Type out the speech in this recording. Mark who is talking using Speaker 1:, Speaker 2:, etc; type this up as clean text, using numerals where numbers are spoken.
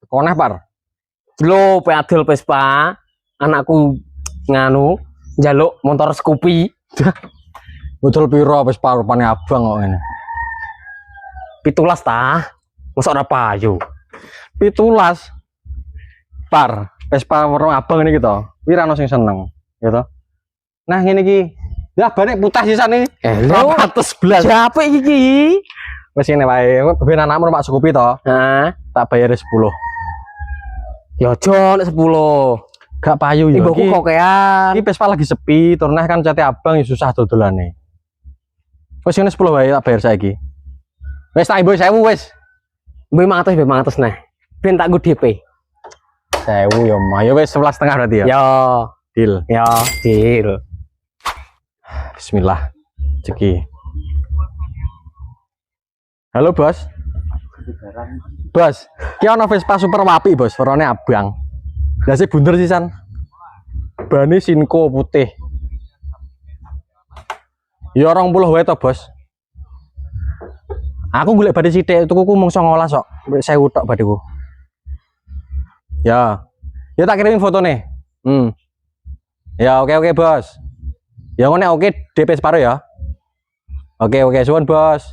Speaker 1: Koneh par.
Speaker 2: Lo peadol Vespa, anakku nganu njaluk motor Scoopy.
Speaker 1: Betul piro Vespa rupane abang kok ngene.
Speaker 2: 17 ta. Mosok ora payu.
Speaker 1: 17. Par, Vespa warna abang ini gitu. Pira ono sing seneng, gitu. Nah, ngene iki. Ya bane putih sisane.
Speaker 2: Lho
Speaker 1: 411.
Speaker 2: siapa iki?
Speaker 1: Wis ngene wae, ben anakmu numpak Scoopy to.
Speaker 2: Nah,
Speaker 1: Tak bayar 10.
Speaker 2: ya jon 10.
Speaker 1: Gak payu ya.
Speaker 2: Ibuku kokean.
Speaker 1: Iki Vespa lagi sepi, turneh kan cate abang ya susah dodolane. Wis ngene 10 wae tak bayar saiki. Wis tak ibu 1000 wis.
Speaker 2: Mbok 500 nah. Ben tak nggo DP.
Speaker 1: 1000 ya mah. Ya wis 11,5 berarti ya.
Speaker 2: Ya,
Speaker 1: Deal.
Speaker 2: ya, deal.
Speaker 1: Bismillah. Ceki. Halo, Bos. Bos, ki ono Vespa super apik, Bos. Warnane abang. Lah sih bunder sisan. Bane Sinko putih. Ya 20 wae to, Bos. Aku golek badhe sithik, tukuku mung 19 kok. 1000 tok badheku. Ya. Ya tak kirimin fotone. Ya, oke, Bos. Ya ngene oke DP separuh ya. Oke, suwun, Bos.